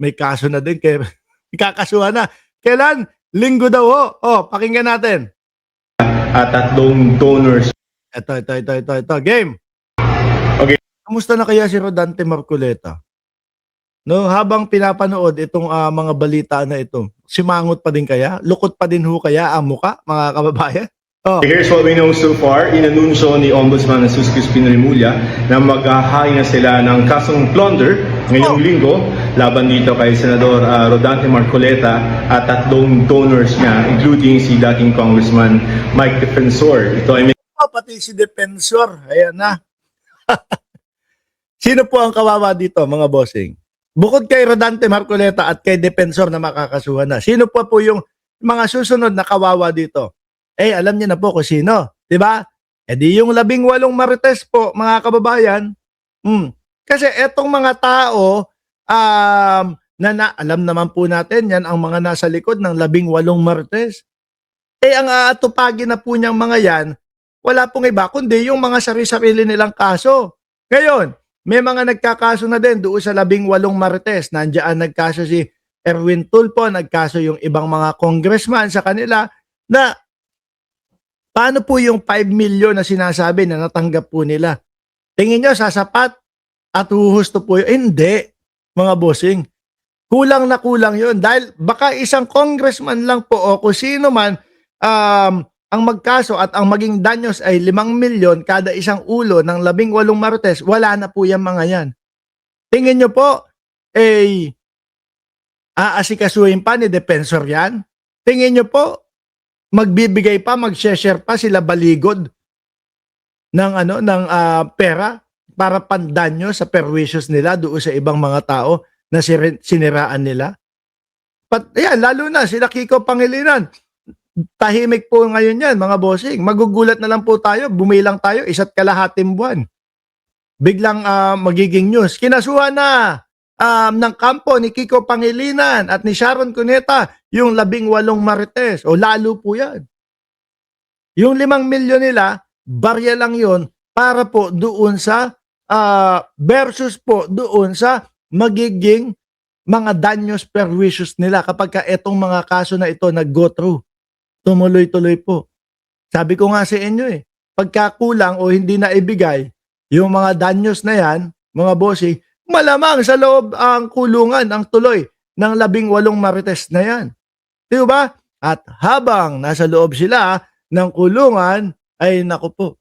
may kaso na din kaya ikakasuhan na. Kailan? Linggo daw ho. Pakinggan natin. At 3 donors. Ito. Game. Okay. Kamusta na kaya si Rodante Marcoleta? No, habang pinapanood itong mga balita na ito, simangot pa din kaya? Lukot pa din ho kaya ang muka, mga kababayan? Here's what we know so far. Inanunsyo ni Ombudsman Jesus Crispin Remulla na maghahain na sila ng kasong plunder ngayong linggo laban dito kay Senador Rodante Marcoleta at 3 donors niya, including si dating Congressman Mike Defensor. Ito ay pati si Defensor. Ayan na. Sino po ang kawawa dito, mga bossing? Bukod kay Rodante Marcoleta at kay Defensor na makakasuhan na, sino pa po yung mga susunod na kawawa dito? Alam niyo na po kung sino, di ba? Di yung 18 marites po, mga kababayan. Kasi etong mga tao, alam naman po natin, yan ang mga nasa likod ng 18 marites. Ang aatupagin na po niyang mga yan, wala pong iba, kundi yung mga sarili-sarili nilang kaso. Ngayon, may mga nagkakaso na din doon sa 18 marites. Nandiyan nagkaso si Erwin Tulfo, nagkaso yung ibang mga congressman sa kanila na paano po yung 5 million na sinasabi na natanggap po nila? Tingin nyo, sasapat at huhusto po yun? Hindi, mga bossing. Kulang na kulang yun. Dahil baka isang congressman lang po o kung sino man ang magkaso at ang maging danyos ay 5 milyon kada isang ulo ng 18 marites, wala na po yung mga yan. Tingin nyo po, aasikasuhin pa ni Defensor yan? Tingin nyo po, magbibigay pa, mag-share pa sila baligod ng pera para pandanyo sa perwisyon nila doon sa ibang mga tao na siniraan nila. Lalo na sila Kiko Pangilinan. Tahimik po ngayon yan, mga bossing. Magugulat na lang po tayo, bumilang tayo 1.5 buwan. Biglang magiging news. Kinasuhan na ng kampo ni Kiko Pangilinan at ni Sharon Cuneta yung 18 marites. O lalo po yan. Yung 5 milyon nila, barya lang yun para po doon sa versus po doon sa magiging mga danyos perwisyon nila kapag ka etong mga kaso na ito nag-go through. Tumuloy-tuloy po. Sabi ko nga sa inyo pagkakulang o hindi na ibigay yung mga danyos na yan, mga bossing, malamang sa loob ang kulungan, ang tuloy ng 18 marites na yan. Di ba? At habang nasa loob sila ng kulungan, ay naku po,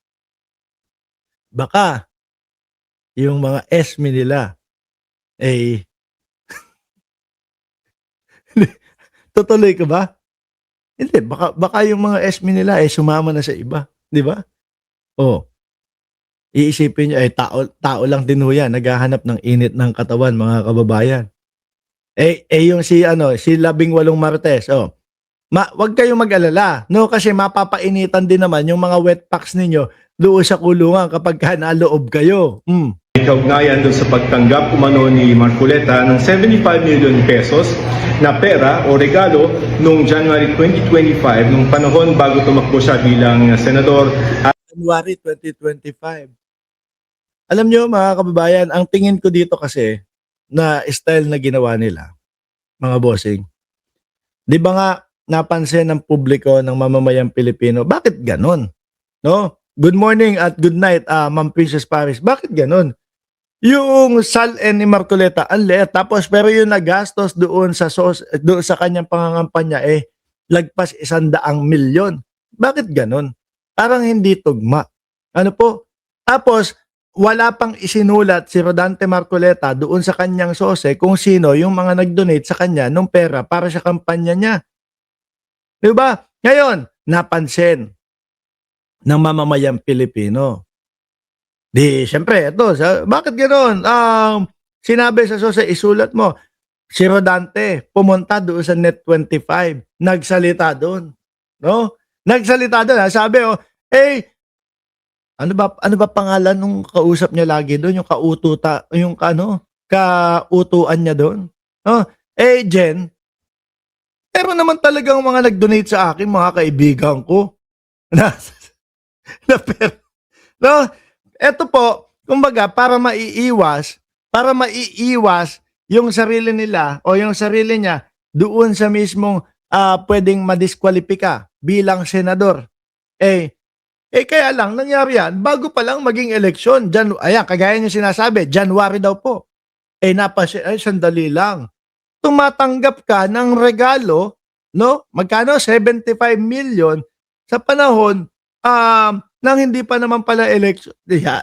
baka yung mga esmi nila tutuloy ko ba? Hindi, baka yung mga esmi nila sumama na sa iba, di ba? Iisipin niyo tao lang din ho yan, naghahanap ng init ng katawan, mga kababayan. Yung si 18 marites, wag kayong mag-alala, no, kasi mapapainitan din naman yung mga wet packs ninyo doon sa kulungan kapag naloob kayo. Kaugnayan doon sa pagtanggap umano ni Marcoleta ng 75 million pesos na pera o regalo noong January 2025 nung panahon bago tumakbo siya bilang senador. January 2025. Alam nyo, mga kababayan, ang tingin ko dito kasi na style na ginawa nila, mga bossing. Di ba nga napansin ng publiko ng mamamayang Pilipino, bakit ganon? No? Good morning at good night, Ma'am Princess Paris. Bakit ganon? Yung SALN ni Marcoleta, ang liit. Tapos pero yung nagastos doon sa kanyang pangangampanya lagpas 100 milyon. Bakit ganon? Parang hindi tugma. Ano po? Tapos wala pang isinulat si Rodante Marcoleta doon sa kanyang sose kung sino yung mga nag-donate sa kanya ng pera para sa kampanya niya. Diba? Ngayon, napansin ng mamamayang Pilipino. Di, syempre, bakit ganoon? Sinabi sa sose, isulat mo, si Rodante pumunta doon sa Net25, nagsalita doon. No? Nagsalita doon, sabi, ano ba pangalan nung kausap niya lagi doon, yung kautuan niya doon? No? Jen, pero naman talagang mga nag-donate sa akin, mga kaibigan ko. No? Ito po, kumbaga, para maiiwas yung sarili nila o yung sarili niya doon sa mismong pwedeng madiskwalipika bilang senador. Kaya lang, nangyari yan, bago pa lang maging eleksyon. Ayan, kagaya niyo sinasabi, January daw po. Sandali lang. Tumatanggap ka ng regalo, no? Magkano? 75 million sa panahon nang hindi pa naman pala election.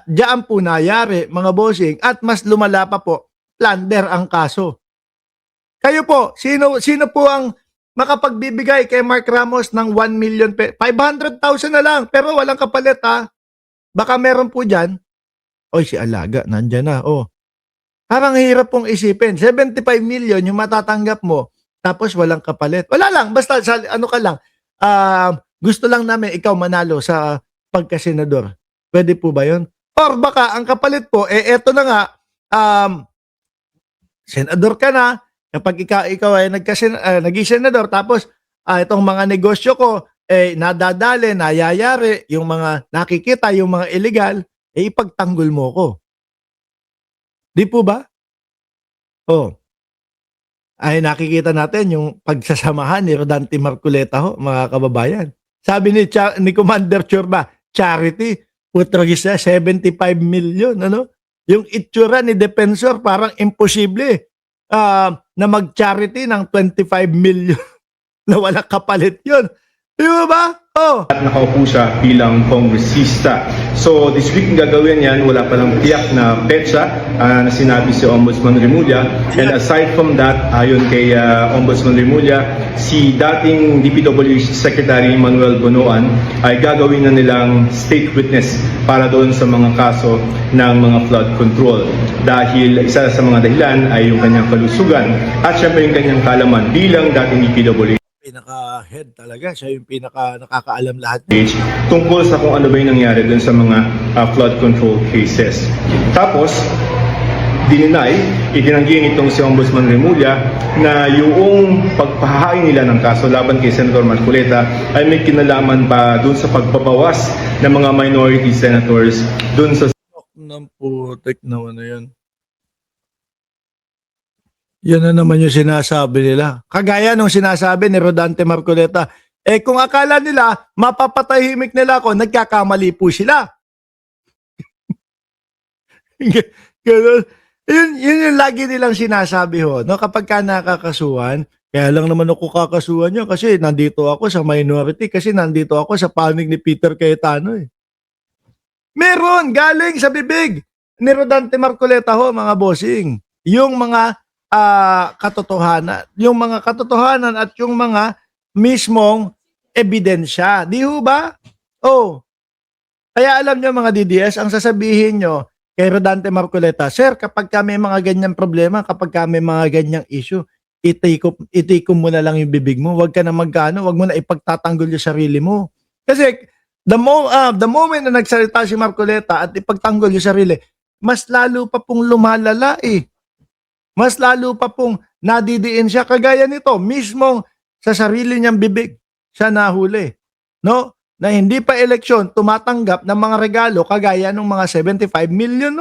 Diyan po nayari, mga bossing, at mas lumala pa po, plunder ang kaso. Kayo po, sino po ang makapagbibigay kay Mark Ramos ng 1 million 500,000 na lang, pero walang kapalit ha. Baka meron po dyan. Oy, si Alaga, nandyan na. Parang hirap pong isipin. 75 million yung matatanggap mo, tapos walang kapalit. Wala lang, basta ano ka lang, gusto lang namin ikaw manalo sa pagkasenador. Pwede po ba yun? Or baka ang kapalit po, eto na nga, senador ka na, kapag ikaw ay naging senador, tapos itong mga negosyo ko, nadadali, nayayari, yung mga nakikita, yung mga illegal, ipagtanggol mo ko. Di po ba? Ay nakikita natin yung pagsasamahan ni Rodante Marcoleta mga kababayan. Sabi ni Commander Chorba, charity, putragis na 75 million, ano? Yung itsura ni Defensor parang imposible na mag-charity ng 25 million na wala kapalit yun. Di ba? At nakaupo siya bilang kongresista. So this week gagawin yan, wala palang tiyak na petsa na sinabi si Ombudsman Remulla. And aside from that, ayon kay Ombudsman Remulla, si dating DPWH Secretary Manuel Bonoan ay gagawin na nilang state witness para doon sa mga kaso ng mga flood control. Dahil isa sa mga dahilan ay yung kanyang kalusugan at syempre yung kanyang kalaman bilang dating DPWH. Pinaka-head talaga. Siya yung nakakaalam lahat. Tungkol sa kung ano ba yung nangyari dun sa mga flood control cases. Tapos, itinanggi nitong si Ombudsman Remulla na yung pagpahahain nila ng kaso laban kay Senator Marcoleta ay may kinalaman pa dun sa pagpabawas ng mga minority senators dun sa ng putik naman na yun. Yan na naman yung sinasabi nila. Kagaya nung sinasabi ni Rodante Marcoleta, kung akala nila, mapapatahimik nila ako, nagkakamali po sila. Ganun. Yun yung lagi nilang sinasabi no? Kapag ka nakakasuhan, kaya lang naman ako kakasuhan niya kasi nandito ako sa minority, kasi nandito ako sa panig ni Peter Cayetano. Meron, galing sa bibig ni Rodante Marcoleta mga bossing. Yung mga katotohanan. Yung mga katotohanan at yung mga mismong ebidensya. Di ho ba? Kaya alam nyo mga DDS, ang sasabihin nyo kay Rodante Marcoleta, Sir, kapag kami mga ganyang problema, kapag kami mga ganyang issue, itikom mo na lang yung bibig mo. Huwag ka na magkano, huwag mo na ipagtatanggol yung sarili mo. Kasi the moment na nagsalita si Marcoleta at ipagtanggol yung sarili, mas lalo pa pong lumalala Mas lalo pa pong nadidiin siya. Kagaya nito, mismong sa sarili niyang bibig siya nahuli. No? Na hindi pa eleksyon, tumatanggap ng mga regalo kagaya ng mga 75 million.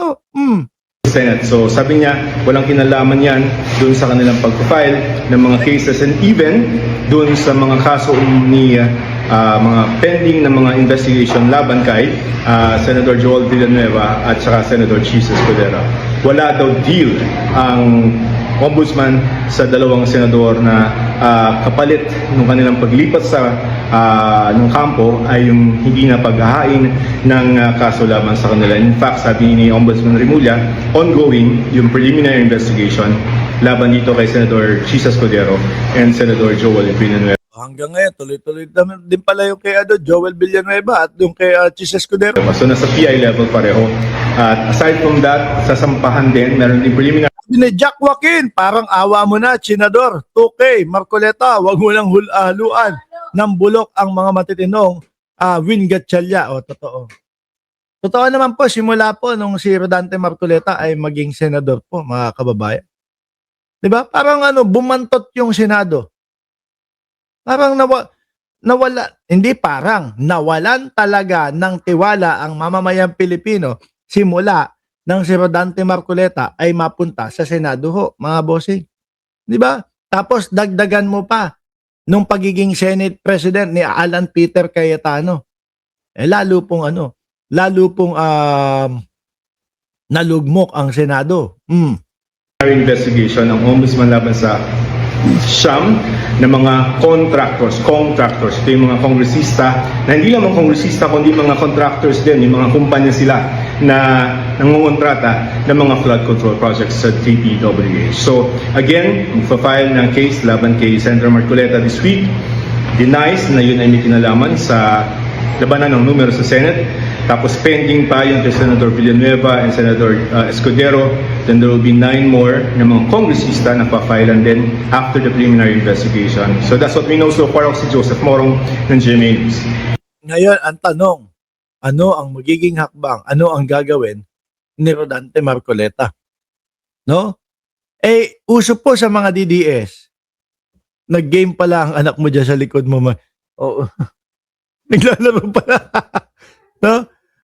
Senate. So sabi niya, walang kinalaman yan dun sa kanilang pag-file ng mga cases and even dun sa mga kaso ni mga pending na mga investigation laban kay Senator Joel Villanueva at saka Senator Chis Escudero. Wala daw deal ang ombudsman sa dalawang senador na kapalit ng kanilang paglipat sa ng kampo ay yung hindi na paghahain ng kaso laban sa kanila. In fact, sabi ni Ombudsman Remulla, ongoing yung preliminary investigation laban dito kay Senator Chis Escudero and Senator Joel Villanueva. Hanggang ngayon, tuloy-tuloy din pala yung kay Joel Villanueva at yung kay Chis Escudero. So nasa PI level pareho. At aside from that, sasampahan din, meron din preliminary. Ni Jack Joaquin, parang awa mo na, Senador. 2K, Marcoleta, wag mo lang haluan ng bulok ang mga matitinong Win Gatchalian. Totoo. Totoo naman po, simula po nung si Rodante Marcoleta ay maging senador po, mga kababayan. Diba? Parang bumantot yung Senado. Parang nawalan talaga ng tiwala ang mamamayang Pilipino simula ng si Rodante Marcoleta ay mapunta sa Senado ho, mga bossing. Di ba? Tapos dagdagan mo pa nung pagiging Senate President ni Alan Peter Cayetano. Lalo pong nalugmok ang Senado. Investigation ng Ombudsman laban sa siyam na mga contractors. Ito yung mga kongresista na hindi lang mga kongresista kundi mga contractors din, yung mga kumpanya sila na nangungontrata ng mga flood control projects sa DPWH. So again, magpa-file ng case laban kay Senator Marcoleta this week. Denies na yun ay may kinalaman sa labanan ng numero sa Senate. Tapos pending pa yung kay Senator Villanueva and Senator Escudero. Then there will be 9 more na mga kongresista na pa-filean din after the preliminary investigation. So that's what we know so far. Ako si Joseph Morong ng GMA News. Ngayon, ang tanong, ano ang magiging hakbang? Ano ang gagawin ni Rodante Marcoleta? No? Uso po sa mga DDS. Nag-game pala ang anak mo dyan sa likod mo. Oo. Naglalaro pala.